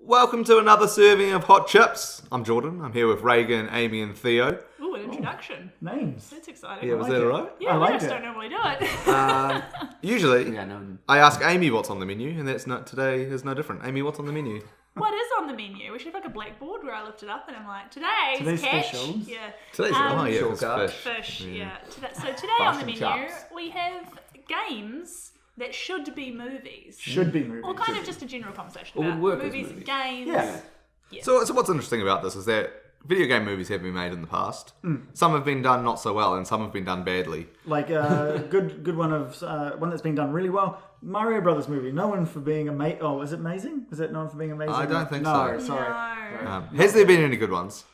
Welcome to another serving of Hot Chips. I'm Jordan. I'm here with Reagan, Amy and Theo. Ooh, an introduction. Names. That's exciting. Yeah, was that alright? Yeah, I we like just it. don't normally do it. Usually, Yeah, no. I ask Amy what's on the menu, and that's not today is no different. Amy, what's on the menu? What is on the menu? We should have like a blackboard where I lift it up and I'm like, today's catch. specials. Yeah. Today's Um, fish. Fish, yeah. So today Fish on the and menu, chops. we have games that should be movies. Should be movies. Or kind of just a general conversation Or would about work as movies, movies. games. Yeah. So what's interesting about this is that video game movies have been made in the past. Some have been done not so well, and some have been done badly. Like a good one of one that's been done really well. Mario Brothers movie, known for being amazing. Oh, is it amazing? Is it known for being amazing? I don't think no, so. sorry. No. Has there been any good ones?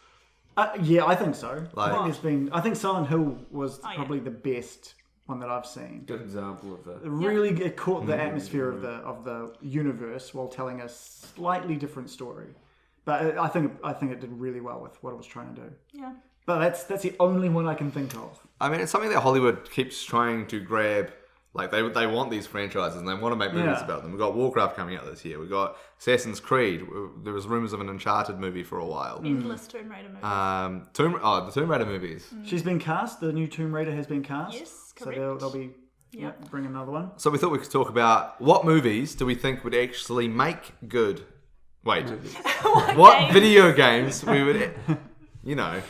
Yeah, I think so. Like- I think Silent Hill was yeah. probably the best one that I've seen. Good example of It the. really it caught the atmosphere of the universe while telling a slightly different story. But I think it did really well with what it was trying to do. Yeah. But that's the only one I can think of. I mean, it's something that Hollywood keeps trying to grab. Like, they want these franchises and they want to make movies Yeah. about them. We've got Warcraft coming out this year. We've got Assassin's Creed. There was rumours of an Uncharted movie for a while. Endless Tomb Raider movies. The Tomb Raider movies. She's been cast. The new Tomb Raider has been cast. Yes, So correct. they'll be bring another one. So we thought we could talk about what movies do we think would actually make good. Wait, what games? video games we would, you know?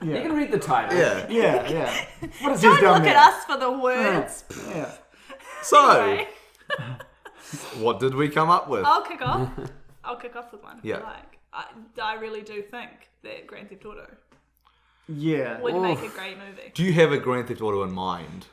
You can read the title. Yeah. Yeah. What is Don't this down look there? at us for the words. Yeah. So, Anyway, what did we come up with? I'll kick off. I'll kick off with one. If Yeah. you like. I really do think that Grand Theft Auto Yeah. would make a great movie. Do you have a Grand Theft Auto in mind?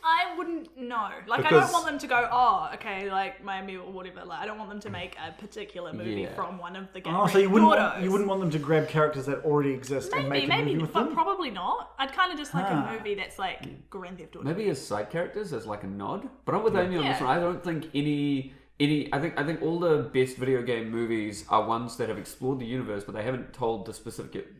I wouldn't know. Like, I Because- don't want them to go, oh, okay, like Miami or whatever. Like, I don't want them to make a particular movie Yeah. from one of the game. Oh, so you wouldn't want them to grab characters that already exist and make a movie Maybe, with but them? probably not. I'd kind of just like Ah. a movie that's like Grand Theft Auto. Maybe as side characters, as like a nod. But I'm with Amy on this Yeah. one. I don't think any. I think all the best video game movies are ones that have explored the universe, but they haven't told the specific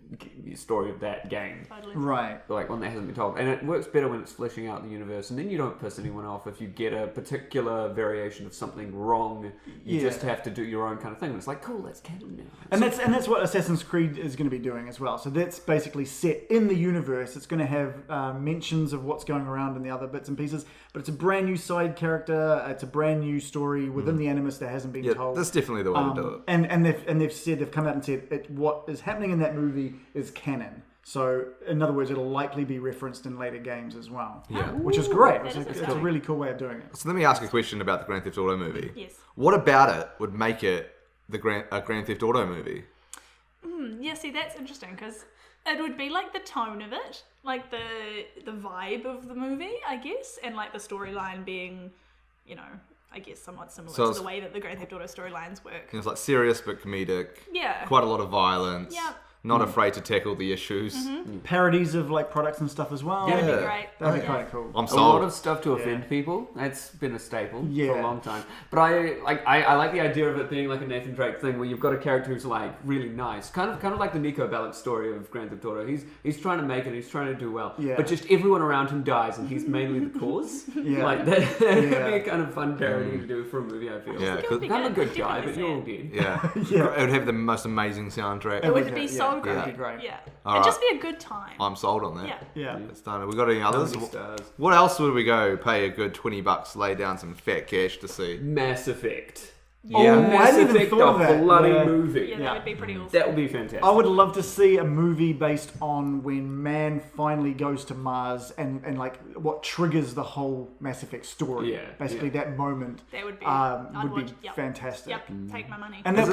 story of that game. Totally. Right. Like one that hasn't been told, and it works better when it's fleshing out the universe, and then you don't piss anyone off if you get a particular variation of something wrong. You Yeah. just have to do your own kind of thing. And it's like, cool, that's canon now. And that's what Assassin's Creed is going to be doing as well. So that's basically set in the universe. It's going to have mentions of what's going around in the other bits and pieces, but it's a brand new side character. It's a brand new story within the Animus that hasn't been Yeah, told. that's definitely the way to do it. And they've come out and said what is happening in that movie is canon. So in other words, it'll likely be referenced in later games as well. Yeah. Which is great. That is It's a exciting. really cool way of doing it. So let me ask a question about the Grand Theft Auto movie. Yes. What about it would make it a Grand Theft Auto movie? Yeah, see, that's interesting because it would be like the tone of it, like the vibe of the movie, I guess, and like the storyline being, you know, I guess somewhat similar So to it's- the way that the Grand Theft Auto storylines work. It's like serious but comedic. Yeah. Quite a lot of violence. Yeah. Not afraid to tackle the issues. Parodies of like products and stuff as well. That'd Yeah. be great. That'd be Yeah. quite cool. I'm A sold. lot of stuff to offend people. That's been a staple for Yeah. a long time. But I like the idea of it being like a Nathan Drake thing, where you've got a character who's like really nice, kind of like the Nico Bellic story of Grand Theft Auto. He's trying to make it, he's trying to do well, Yeah. but just everyone around him dies, and he's mainly the cause. Yeah. Like that would Yeah. be a kind of fun parody to do for a movie. I feel. Yeah, It would be Kind of a good I'd guy, definitely but you're all see it. dead. Yeah. Yeah. It would have the most amazing soundtrack. It would Okay, be yeah. so Yeah. great. That'd be great. Yeah. All It'd right. just be a good time. I'm sold on that. Yeah. Yeah. It's done. We got any others? Comedy stars. What else would we go pay a good $20, lay down some fat cash to see? Mass Effect. Oh, Yeah. I Mass hadn't even Effect, thought of a that. bloody Yeah. movie. Yeah, that would be pretty awesome. That would be fantastic. I would love to see a movie based on when man finally goes to Mars and like what triggers the whole Mass Effect story. Yeah, Basically, yeah. that moment That would be. would be Yep. fantastic. Yep. Take my money. And that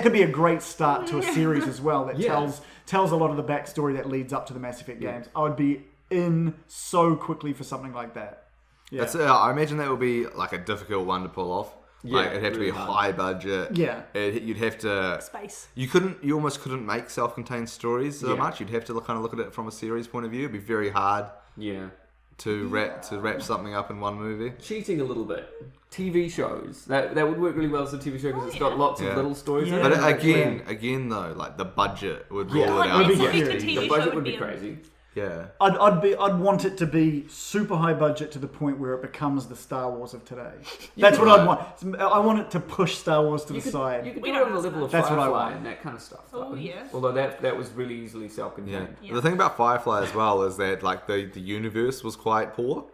could be a great start to a series as well that Yeah. tells a lot of the backstory that leads up to the Mass Effect games. I would be in so quickly for something like that. Yeah. That's, I imagine that would be like a difficult one to pull off. Like, Yeah, it'd have to be really hard. high budget. Yeah. You'd have to. Space. You almost couldn't make self-contained stories so Yeah. much. You'd have to kind of look at it from a series point of view. It'd be very hard Yeah. to wrap something up in one movie. Cheating a little bit. TV shows that would work really well as a TV show because it's got lots Yeah. of little stories. Yeah. in But it. again though, like the budget would Yeah. rule Oh, it yeah, out. It'd be so if huge. the the TV show budget would would be be crazy. Yeah. I'd want it to be super high budget to the point where it becomes the Star Wars of today. That's what I'd want. I want it to push Star Wars to the side. You could We do it don't on the ask level of That's what I Firefly want. and that kind of stuff. Oh, though. yeah. Although that was really easily Yeah. self-contained. Yeah. The thing about Firefly as well is that like the universe was quite poor.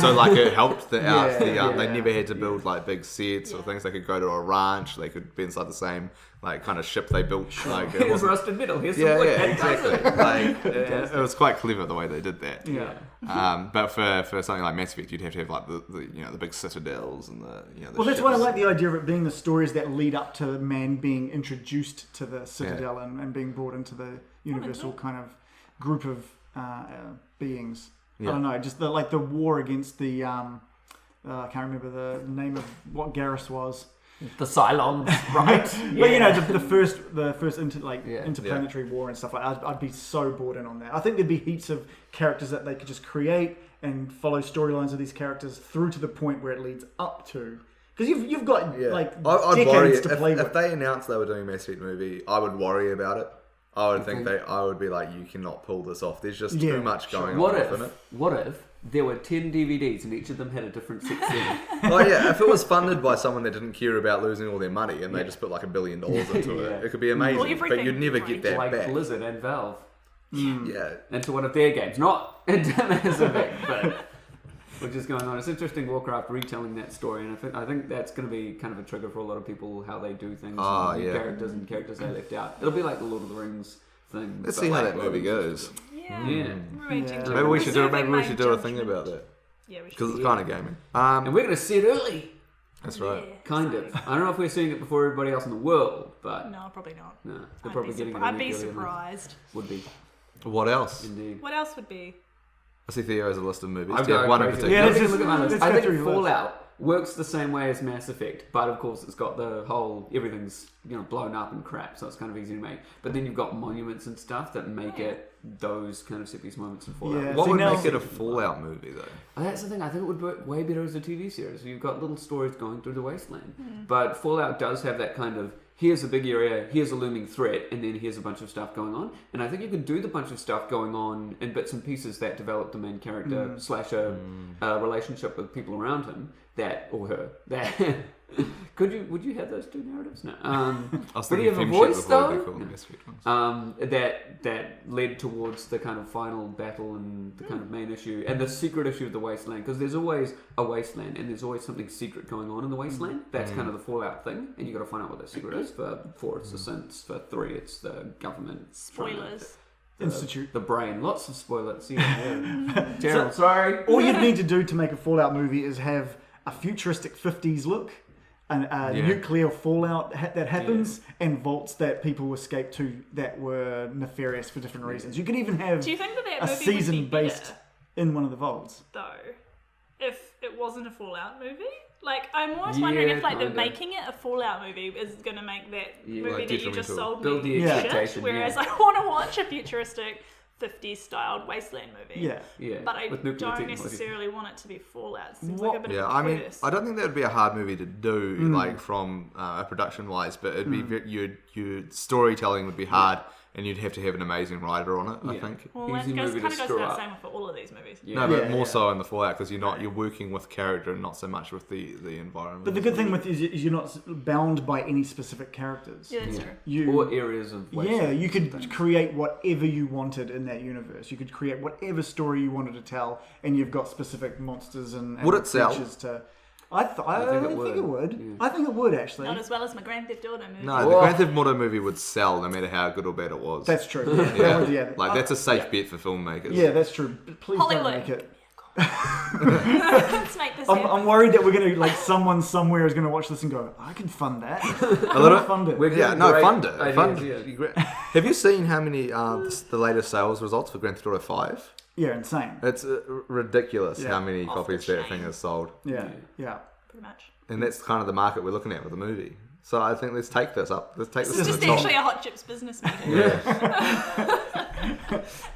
So like it helped the out. They never had to build like big sets or things. They could go to a ranch. They could be inside the same like kind of ship they built. Like it Here's wasn't. rusted metal. Here's some Yeah, wood. yeah, That does exactly. it. Like it was quite clever the way they did that. Yeah. But for something like Mass Effect, you'd have to have like the big citadels and the the Well, that's why I ships. like the idea of it being the stories that lead up to man being introduced to the Citadel and being brought into the universal kind of group of beings. I don't know, just the war against the I can't remember the name of what Garrus was. The Cylons, right? But you know, the first Yeah. interplanetary war and stuff like that. I'd be so bored in on that. I think there'd be heaps of characters that they could just create and follow storylines of these characters through to the point where it leads up to. Because you've got like I'd decades worry to play with. if they announced they were doing a Mass Effect movie. I would worry about it. I would think I would be like, you cannot pull this off. There's just too much going What on in it. if there were 10 DVDs and each of them had a different sex scene? Oh yeah, if it was funded by someone that didn't care about losing all their money and they just put like $1 billion into it, it could be amazing. But everything, you'd never get right? that Like back. Blizzard and Valve Yeah. into one of their games, not into Mass Effect, but which is going on. It's interesting Warcraft retelling that story, and I think that's going to be kind of a trigger for a lot of people how they do things, and characters and characters they left out. It'll be like the Lord of the Rings thing. Let's but see how like that movie goes. Yeah. Yeah. We're waiting to Maybe we should do reserving my a thing judgment. about that Yeah, we should. because it's kind of gaming. And we're going to see it early. That's right. Yeah, Kind so- of. I don't know if we're seeing it before everybody else in the world, but No, probably not. no, they're I'd probably be getting it. I'd a be week earlier than us. surprised. Would be, What else? indeed. What else would be? I see Theo has a list of movies. I've Do you have got one in crazy. particular? Yeah, let's Let's just- look at my list. let's I go think through your list. Fallout works the same way as Mass Effect, but of course it's got the whole everything's blown up and crap, so it's kind of easy to make. But then you've got monuments and stuff that make it those kind of set piece moments in Fallout. Yeah. What See, would now- make it a Fallout movie though? That's the thing. I think it would work way better as a TV series. You've got little stories going through the wasteland, but Fallout does have that kind of here's a big area, here's a looming threat, and then here's a bunch of stuff going on. And I think you can do the bunch of stuff going on in bits and pieces that develop the main character slash a relationship with people around him that or her that. Would you have those two narratives? No. I was Would you thinking have a Femship voice before they though? called them Mass Effect ones. That led towards the kind of final battle and the kind of main issue and the secret issue of the wasteland, because there's always a wasteland and there's always something secret going on in the wasteland. That's kind of the Fallout thing, and you got to find out what that secret is. For 4 it's the synths, for 3 it's the government. Spoilers. Institute. The brain, lots of spoilers. Yeah. Gerald, sorry. All you'd need to do to make a Fallout movie is have a futuristic 50s look, a nuclear fallout that happens, and vaults that people escape to that were nefarious for different reasons. You could even have Do you think that a movie season would be based better, in one of the vaults. though, if it wasn't a Fallout movie? Like, I'm almost wondering if, like, kinda. making it a Fallout movie is going to make that movie like that you just detrimental. sold Build me the shit, expectation, whereas yeah. I want to watch a futuristic 50s styled wasteland movie. Yeah. Yeah. But I with nuclear don't technology. necessarily want it to be Fallout. It seems What- like a bit Yeah, of a I mean, curse. I don't think that would be a hard movie to do, like from production wise, but it'd be your storytelling would be hard, and you'd have to have an amazing writer on it. I Yeah. think. Well, that easy goes, movie to kind of goes screw without up. saying for all of these movies. Yeah. No, but Yeah, more yeah. so in the Fallout because you're working with character and not so much with the environment. But the good thing with is you're not bound by any specific characters. Yeah, that's Yeah. true. You, Or areas of yeah, wasteland you could things. create whatever you wanted in that universe. You could create whatever story you wanted to tell, and you've got specific monsters and Would it sell? creatures to. I think it would. Yeah. I think it would actually. Not as well as my Grand Theft Auto movie. No, the Grand Theft Auto movie would sell no matter how good or bad it was. That's true. Yeah, yeah. that would- yeah. Like that's a safe bet for filmmakers. Yeah, that's true. But please Hollywood. don't make it. Let's make this happen. I'm worried that we're gonna someone somewhere is gonna watch this and go, I can fund that. A little. Fund it. We're Yeah, getting no, great fund it. ideas, Fund yeah. it. Have you seen how many the latest sales results for Grand Theft Auto 5? Yeah, insane. It's ridiculous Yeah. how many Off copies the that thing chain. has sold, Yeah, yeah. Pretty much. and that's kind of the market we're looking at with the movie. So I think let's take this up. Let's take this It's to just the top. actually a Hot Chips business meeting. Yeah.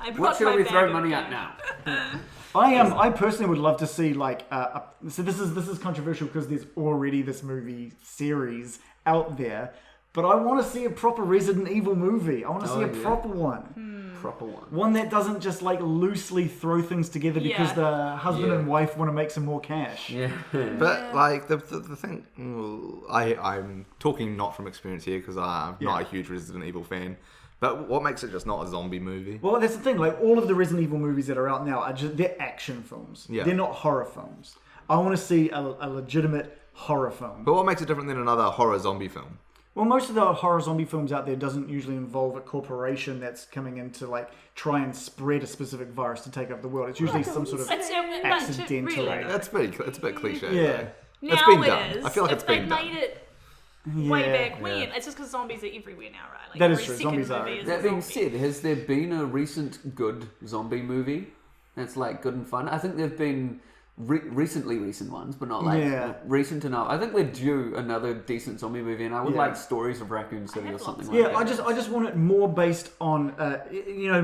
I What brought shall my we bag throw of money candy. at now? I personally would love to see so this is controversial because there's already this movie series out there, but I want to see a proper Resident Evil movie. I want to see a proper one. Proper one. One that doesn't just like loosely throw things together because the husband and wife want to make some more cash. Yeah. But like the thing, I'm talking not from experience here because I'm not a huge Resident Evil fan. But what makes it just not a zombie movie? Well, that's the thing. Like all of the Resident Evil movies that are out now are they're action films. Yeah. They're not horror films. I want to see a legitimate horror film. But what makes it different than another horror zombie film? Well, most of the horror zombie films out there doesn't usually involve a corporation that's coming in to like try and spread a specific virus to take over the world. It's usually some sort of accidental. Really, It's a bit cliche. Yeah. Though. It's now been it done. is. I feel like it's been They done. made it way back when. It's just because zombies are everywhere now, right? Like That is every true. second Zombies are movie is That a being zombie. said, has there been a recent good zombie movie that's like good and fun? I think there've been recent ones, but not like recent enough. I think we're due another decent zombie movie, and I would like Stories of Raccoon City or something like that. I just want it more based on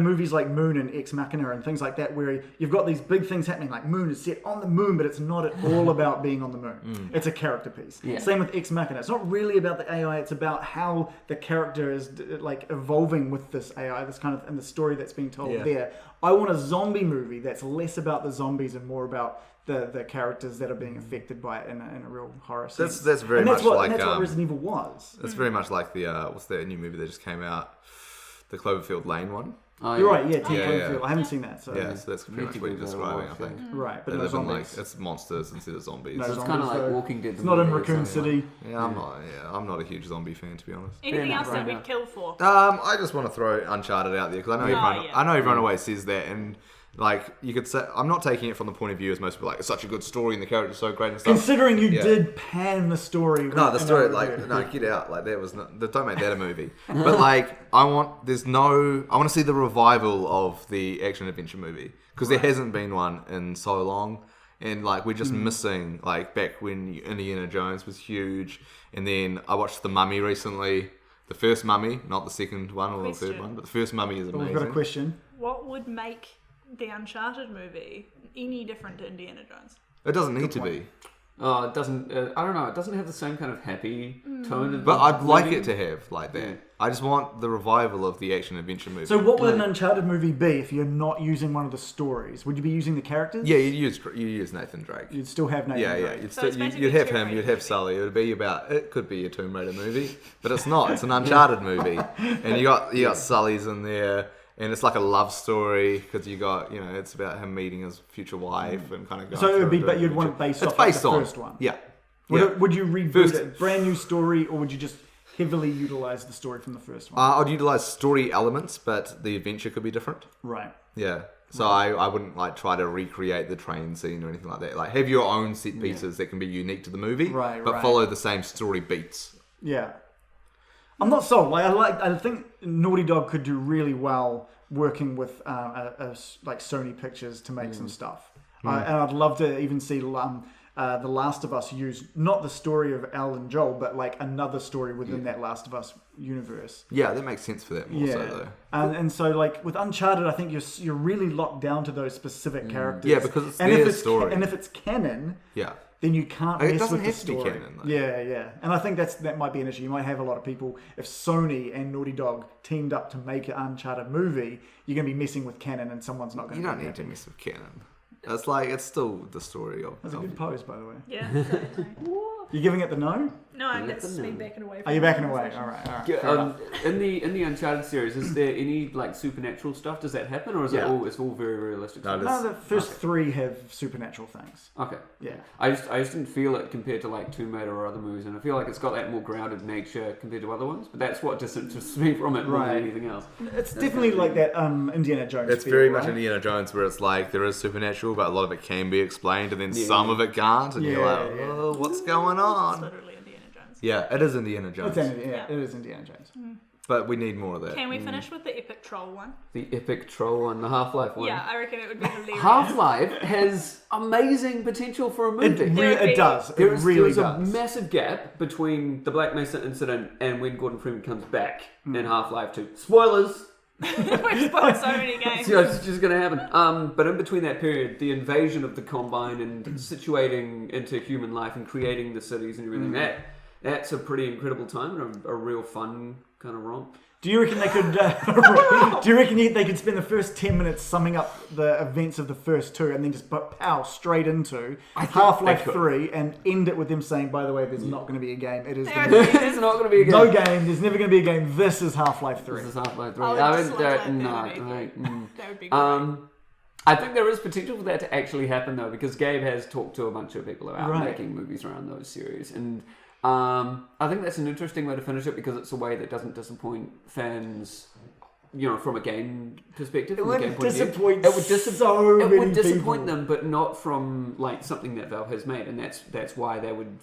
movies like Moon and Ex Machina and things like that, where you've got these big things happening. Like Moon is set on the moon, but it's not at all about being on the moon. It's a character piece. Yeah. Same with Ex Machina. It's not really about the AI. It's about how the character is like evolving with this AI. This kind of and the story that's being told there. I want a zombie movie that's less about the zombies and more about the characters that are being affected by it in a real horror sense. That's very and much like that's what Resident Evil was. It's very much like the what's that new movie that just came out, the Cloverfield Lane one. Oh, You're right, 10 Yeah, Cloverfield. yeah. I haven't seen that. So Yeah, so that's pretty much what you're describing, I think. right, but They no live in like zombies. it's monsters instead of zombies. No So it's kind of zombies, like though. Walking Dead. It's not in movie or Raccoon something City. Yeah, I'm not a huge zombie fan, to be honest. Anything Fair else enough. that we'd kill for? I just want to throw Uncharted out there because I know everyone always says that, and like you could say I'm not taking it from the point of view as most people like it's such a good story and the character's so great and stuff. Considering you did pan the story. No, the story get out. Like there was don't make that a movie. But like I want to see the revival of the action adventure movie because there hasn't been one in so long. And like we're just missing like back when Indiana Jones was huge, and then I watched The Mummy recently. The first Mummy, not the second one or the third one, but the first Mummy is amazing. We've got a question. What would make the Uncharted movie any different to Indiana Jones? It doesn't need to be, Oh, it doesn't. I don't know. It doesn't have the same kind of happy tone. but I'd like it to have like that. I just want the revival of the action adventure movie. So what would an Uncharted movie be if you're not using one of the stories? Would you be using the characters? Yeah, you use Nathan Drake. You'd still have Nathan Yeah, Drake. You'd, So it's you'd basically have a Tomb him, Raider you'd have movie. Sully. It could be a Tomb Raider movie, but it's not. It's an Uncharted movie, and you got Sully's in there, and it's like a love story because you got it's about him meeting his future wife and kind of going. So it would be, through but the you'd want it adventure. based It's off like based the on first one. Yeah. Would you reboot First- it, brand new story, or would you just heavily utilize the story from the first one? I'd utilize story elements, but the adventure could be different. Right. Yeah. So I wouldn't like try to recreate the train scene or anything like that. Like have your own set pieces that can be unique to the movie, Right, but right. follow the same story beats. Yeah. I'm not sold. I think Naughty Dog could do really well working with like Sony Pictures to make some stuff. And I'd love to even see The Last of Us use not the story of Elle and Joel, but like another story within that Last of Us universe. Yeah, that makes sense for that more so though. And so like with Uncharted, I think you're really locked down to those specific characters. Yeah, because it's and their if it's story. And if it's canon, Yeah. then you can't It mess doesn't with have the to be story. canon, though. Yeah. And I think that might be an issue. You might have a lot of people, if Sony and Naughty Dog teamed up to make an Uncharted movie, you're going to be messing with canon and someone's not going You to don't need to mess with canon. It's still the story of. That's a good pose, by the way. Yeah. You're giving it the no? No, that's me backing away. Are you backing away? All right. Yeah, Fair enough. in the Uncharted series, is there any like supernatural stuff? Does that happen, or is Yeah. it's all very realistic? No, No, the first three have supernatural things. Okay. Yeah. I just didn't feel it compared to like Tomb Raider or other movies, and I feel like it's got that more grounded nature compared to other ones. But that's what disinterests me from it more Right. than anything else. It's definitely like that Indiana Jones It's feel, very right? much Indiana Jones where it's like there is supernatural, but a lot of it can be explained, and then some of it can't, and you're Yeah, like, yeah. oh, what's going It's on? literally Indiana Jones. Yeah, it is Indiana Jones, It is Indiana Jones. but we need more of that. Can we finish with the epic troll one? The epic troll one, the Half-Life one. Yeah, I reckon it would be hilarious. Half-Life has amazing potential for a movie. It does. It There's really a does. massive gap between the Black Mesa incident and when Gordon Freeman comes back in Half-Life 2. Spoilers! We've spoiled so many games. So it's just going to happen. But in between that period, the invasion of the Combine and situating into human life and creating the cities and everything, that that's a pretty incredible time and a real fun kind of romp. Do you reckon they could? They could spend the first 10 minutes summing up the events of the first two, and then just pow straight into Half-Life 3, and end it with them saying, "By the way, there's not going to be a game. It is going to be It's not going to be a game. no game. There's never going to be a game. This is Half-Life 3." This is Half-Life 3. I would I just would, like that no, maybe. like, That would be great. I think there is potential for that to actually happen though, because Gabe has talked to a bunch of people about Right. making movies around those series, and I think that's an interesting way to finish it because it's a way that doesn't disappoint fans. You know, from a game perspective, It from a game would point of view. disappoint It would so It many would disappoint people. them, but not from like something that Valve has made, and that's why they would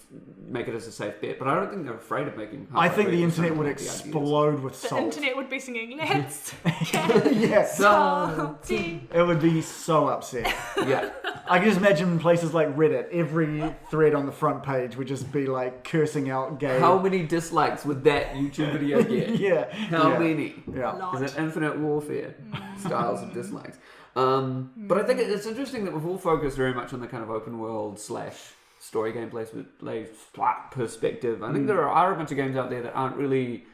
make it as a safe bet. But I don't think they're afraid of making. I think the internet would with the ideas. explode with The salt. internet would be singing, "Let's get Yes. salty." It would be so upset. Yeah, I can just imagine places like Reddit, every thread on the front page would just be like cursing out gay. how many dislikes would that YouTube video get? Yeah. How yeah. many? Yeah. Lot. Is it infinite warfare styles of dislikes? But I think it's interesting that we've all focused very much on the kind of open world / story gameplay perspective. I think there are a bunch of games out there that aren't really.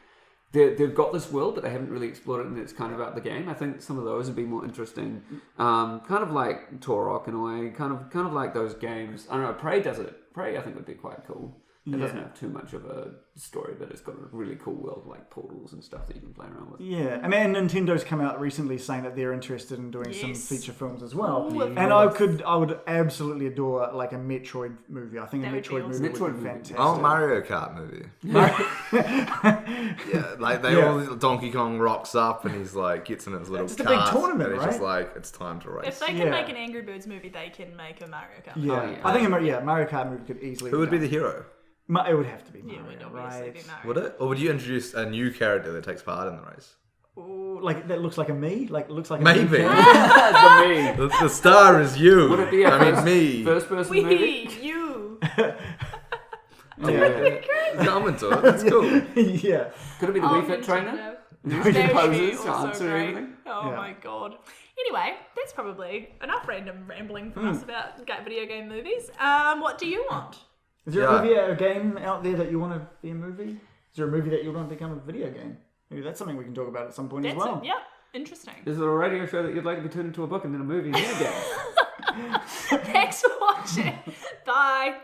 They've got this world, but they haven't really explored it, and it's kind of about the game. I think some of those would be more interesting. Kind of like Turok in a way, kind of like those games. I don't know. Prey does it. Prey, I think, would be quite cool. It doesn't have too much of a story, but it's got a really cool world like portals and stuff that you can play around with. Yeah, I mean, Nintendo's come out recently saying that they're interested in doing some Yes. feature films as well. Ooh, of And I would absolutely adore like a Metroid movie. I think That a would be Metroid movie awesome. would Metroid be movie. fantastic. Oh, Mario Kart movie. Yeah, like they Yeah. all Donkey Kong rocks up and he's like gets in his little Just a big cart, tournament, and he's just right? like it's time to If race. they can Yeah. make an Angry Birds movie, they can make a Mario Kart movie. Yeah. yeah. I think Mario Kart movie could easily. Who would be the done. hero? It would have to be Yeah, Mario, would obviously right? be Mario. Would it? Or would you introduce a new character that takes part in the race? Ooh, like that looks like a me. Like it looks like a Maybe. me character. The me. The star is you. Would it be a I mean me. First person movie? Wee, you. Yeah. Come into it. That's cool. Yeah. Could it be the Wii Fit Nintendo. trainer? That She would be poses to also answer great. everything. Oh Yeah. my god. Anyway, that's probably enough random rambling from us about video game movies. What do you want? Is there Yeah. a movie, a game out there that you want to be a movie? Is there a movie that you want to become a video game? Maybe that's something we can talk about at some point That's as well. it. Yeah, interesting. Is there a radio show that you'd like to be turned into a book and then a movie and then a game? Thanks for watching. Bye.